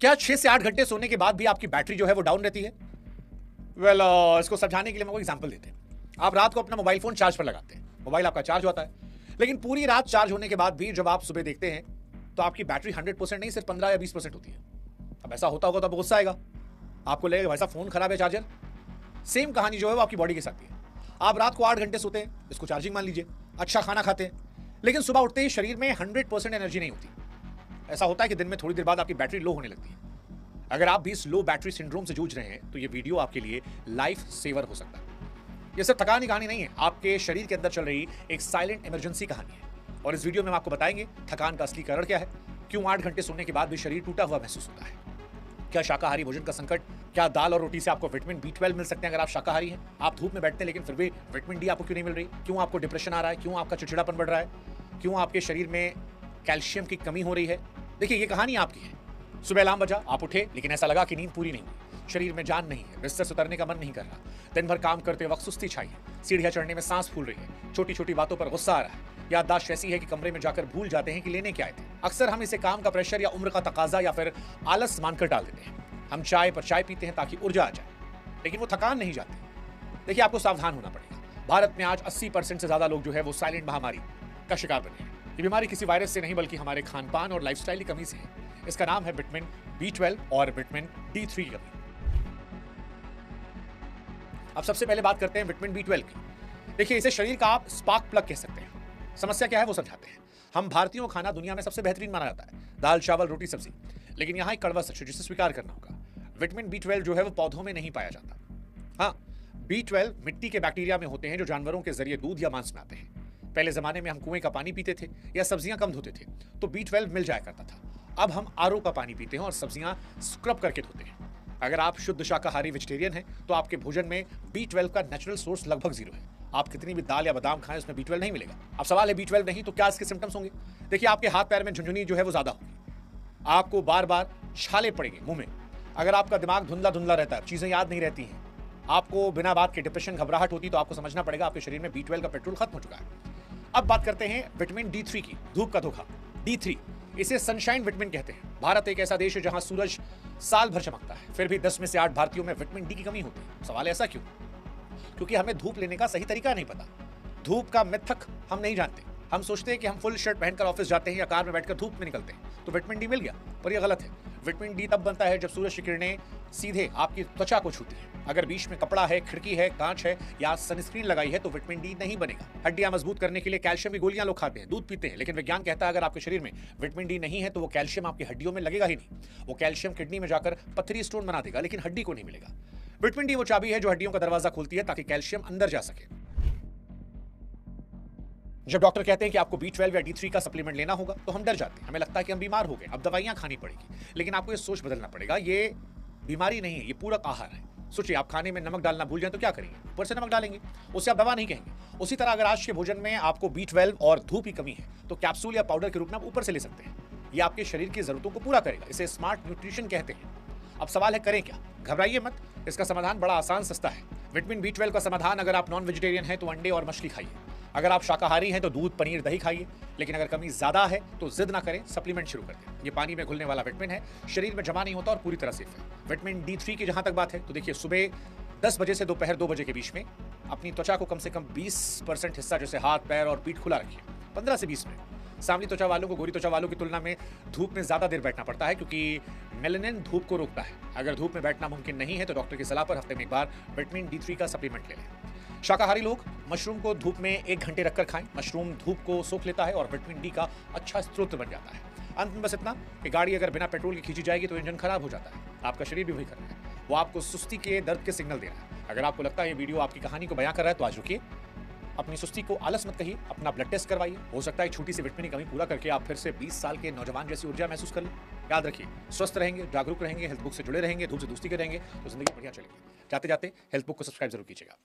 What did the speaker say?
क्या 6 से 8 घंटे सोने के बाद भी आपकी बैटरी जो है वो डाउन रहती है? इसको समझाने के लिए मैं कोई एग्जांपल देते हैं। आप रात को अपना मोबाइल फोन चार्ज पर लगाते हैं, मोबाइल आपका चार्ज होता है, लेकिन पूरी रात चार्ज होने के बाद भी जब आप सुबह देखते हैं तो आपकी बैटरी 100% नहीं, सिर्फ 15 या 20% होती है। अब ऐसा होता होगा तो आपको गुस्सा आएगा, आपको लगेगा भाई साहब फोन खराब है, चार्जर। सेम कहानी जो है वो आपकी बॉडी के साथ है। आप रात को 8 घंटे सोते हैं, इसको चार्जिंग मान लीजिए, अच्छा खाना खाते हैं, लेकिन सुबह उठते ही शरीर में 100% एनर्जी नहीं होती। ऐसा होता है कि दिन में थोड़ी देर बाद आपकी बैटरी लो होने लगती है। अगर आप भी इस लो बैटरी सिंड्रोम से जूझ रहे हैं तो ये वीडियो आपके लिए लाइफ सेवर हो सकता है। ये सिर्फ थकान की कहानी नहीं है, आपके शरीर के अंदर चल रही एक साइलेंट इमरजेंसी कहानी है। और इस वीडियो में हम आपको बताएंगे थकान का असली कारण क्या है, क्यों 8 घंटे सोने के बाद भी शरीर टूटा हुआ महसूस होता है, क्या शाकाहारी भोजन का संकट, क्या दाल और रोटी से आपको विटामिन B12 मिल सकते हैं अगर आप शाकाहारी हैं, आप धूप में बैठते हैं लेकिन फिर भी विटामिन D आपको क्यों नहीं मिल रही, क्यों आपको डिप्रेशन आ रहा है, क्यों आपका चिड़चिड़ापन बढ़ रहा है, क्यों आपके शरीर में कैल्शियम की कमी हो रही है। देखिए ये कहानी आपकी है। सुबह अलार्म बजा, आप उठे, लेकिन ऐसा लगा कि नींद पूरी नहीं हुई, शरीर में जान नहीं है, बिस्तर से उतरने का मन नहीं कर रहा, दिन भर काम करते वक्त सुस्ती छाई है, सीढ़ियां चढ़ने में सांस फूल रही है, छोटी छोटी बातों पर गुस्सा आ रहा है, याददाश्त ऐसी है कि कमरे में जाकर भूल जाते हैं कि लेने क्या आए थे। अक्सर हम इसे काम का प्रेशर या उम्र का तकाजा या फिर आलस मानकर टाल देते हैं। हम चाय पर चाय पीते हैं ताकि ऊर्जा आ जाए, लेकिन वो थकान नहीं जाती। देखिए आपको सावधान होना पड़ेगा। भारत में आज 80% से ज्यादा लोग जो है वो साइलेंट महामारी का शिकार बने हैं। ये बीमारी किसी वायरस से नहीं बल्कि हमारे खान पान और लाइफस्टाइल की कमी से है। इसका नाम है विटामिन B12 और विटामिन D3 की कमी। अब सबसे पहले बात करते हैं विटामिन B12 की। देखिए इसे शरीर का आप स्पार्क प्लग कह सकते हैं। समस्या क्या है वो समझाते हैं। हम भारतीयों का खाना दुनिया में सबसे बेहतरीन माना जाता है, दाल चावल रोटी सब्जी, लेकिन यहाँ एक कड़वा सच है जिसे स्वीकार करना होगा। विटामिन B12 जो है वो पौधों में नहीं पाया जाता। हाँ, B12 मिट्टी के बैक्टीरिया में होते हैं जो जानवरों के जरिए दूध या मांस में आते हैं। पहले जमाने में हम कुएं का पानी पीते थे या सब्जियां कम धोते थे तो B12 मिल जाया करता था। अब हम RO का पानी पीते हैं और सब्जियां स्क्रब करके धोते हैं। अगर आप शुद्ध शाकाहारी वेजिटेरियन हैं तो आपके भोजन में B12 का नेचुरल सोर्स लगभग 0 है। आप कितनी भी दाल या बादाम खाएं उसमें B12 नहीं मिलेगा। अब सवाल है B12 नहीं तो क्या इसके सिम्टम्स होंगे? देखिए आपके हाथ पैर में झुंझुनी जो है वो ज्यादा होगी, आपको बार बार छाले पड़ेंगे मुंह में, अगर आपका दिमाग धुंधला धुंधला रहता है, चीजें याद नहीं रहती हैं, आपको बिना बात के डिप्रेशन घबराहट होती, तो आपको समझना पड़ेगा आपके शरीर में B12 का पेट्रोल खत्म हो चुका है। अब बात करते हैं विटामिन D3 की, धूप का धोखा। D3 इसे सनशाइन विटामिन कहते हैं। भारत एक ऐसा देश है जहां सूरज साल भर चमकता है, फिर भी 10 में से 8 भारतीयों में विटामिन D की कमी होती है। सवाल ऐसा क्यों? क्योंकि हमें धूप लेने का सही तरीका नहीं पता। धूप का मिथक हम नहीं जानते। हम सोचते हैं कि हम फुल शर्ट पहनकर ऑफिस जाते हैं या कार में बैठकर धूप में निकलते हैं तो विटामिन D मिल गया, पर यह गलत है। विटामिन D तब बनता है जब सूरज की किरणें सीधे आपकी त्वचा को छूती है। अगर बीच में कपड़ा है, खिड़की है, कांच है या सनस्क्रीन लगाई है तो विटामिन D नहीं बनेगा। हड्डियां मजबूत करने के लिए कैल्शियम की गोलियां लोग खाते हैं, दूध पीते हैं, लेकिन विज्ञान कहता है अगर आपके शरीर में विटामिन D नहीं है तो वो कैल्शियम आपकी हड्डियों में लगेगा ही नहीं। वो कैल्शियम किडनी में जाकर पथरी स्टोन बना देगा, लेकिन हड्डी को नहीं मिलेगा। विटामिन D वो चाबी है जो हड्डियों का दरवाजा खोलती है ताकि कैल्शियम अंदर जा सके। जब डॉक्टर कहते हैं कि आपको B12 या D3 का सप्लीमेंट लेना होगा तो हम डर जाते हैं, हमें लगता है कि हम बीमार हो गए, अब दवाइयां खानी पड़ेगी। लेकिन आपको ये सोच बदलना पड़ेगा, ये बीमारी नहीं है, ये पूरक आहार है। सोचिए आप खाने में नमक डालना भूल जाएं तो क्या करेंगे? ऊपर से नमक डालेंगे, उससे आप दवा नहीं कहेंगे। उसी तरह अगर आज के भोजन में आपको B12 और धूप की कमी है तो कैप्सूल या पाउडर के रूप में आप ऊपर से ले सकते हैं। ये आपके शरीर की जरूरतों को पूरा करेगा, इसे स्मार्ट न्यूट्रिशन कहते हैं। अब सवाल है करें क्या? घबराइए मत, इसका समाधान बड़ा आसान सस्ता है। विटामिन B12 का समाधान, अगर आप नॉन वेजिटेरियन हैं तो अंडे और मछली खाइए, अगर आप शाकाहारी हैं तो दूध पनीर दही खाइए, लेकिन अगर कमी ज्यादा है तो जिद ना करें, सप्लीमेंट शुरू कर दें। ये पानी में घुलने वाला विटामिन है, शरीर में जमा नहीं होता और पूरी तरह सेफ है। विटामिन D3 की जहां तक बात है तो देखिए सुबह 10 बजे से दोपहर 2 बजे के बीच में अपनी त्वचा को कम से कम 20% हिस्सा जैसे हाथ पैर और पीठ खुला रखिए, 15 से 20 मिनट। सांवली त्वचा वालों को गोरी त्वचा वालों की तुलना में धूप में ज्यादा देर बैठना पड़ता है क्योंकि मेलानिन धूप को रोकता है। अगर धूप में बैठना मुमकिन नहीं है तो डॉक्टर की सलाह पर हफ्ते में एक बार विटामिन D3 का सप्लीमेंट ले लें। शाकाहारी लोग मशरूम को धूप में 1 घंटे रखकर खाएं। मशरूम धूप को सोख लेता है और विटामिन D का अच्छा स्रोत बन जाता है। अंत में बस इतना कि गाड़ी अगर बिना पेट्रोल के खींची जाएगी तो इंजन खराब हो जाता है। आपका शरीर भी वही कर रहा है, वो आपको सुस्ती के दर्द के सिग्नल दे रहा है। अगर आपको लगता है ये वीडियो आपकी कहानी को बयां कर रहा है तो आज रुकिए, अपनी सुस्ती को आलस मत कहिए, अपना ब्लड टेस्ट करवाइए। हो सकता है छोटी सी विटामिन की कमी पूरा करके आप फिर से 20 साल के नौजवान जैसी ऊर्जा महसूस कर लें। याद रखिए, स्वस्थ रहेंगे, जागरूक रहेंगे, हेल्थ बुक से जुड़े रहेंगे, धूप से दोस्ती करेंगे तो जिंदगी बढ़िया चलेगी। जाते जाते हेल्थ बुक को सब्सक्राइब जरूर कीजिएगा।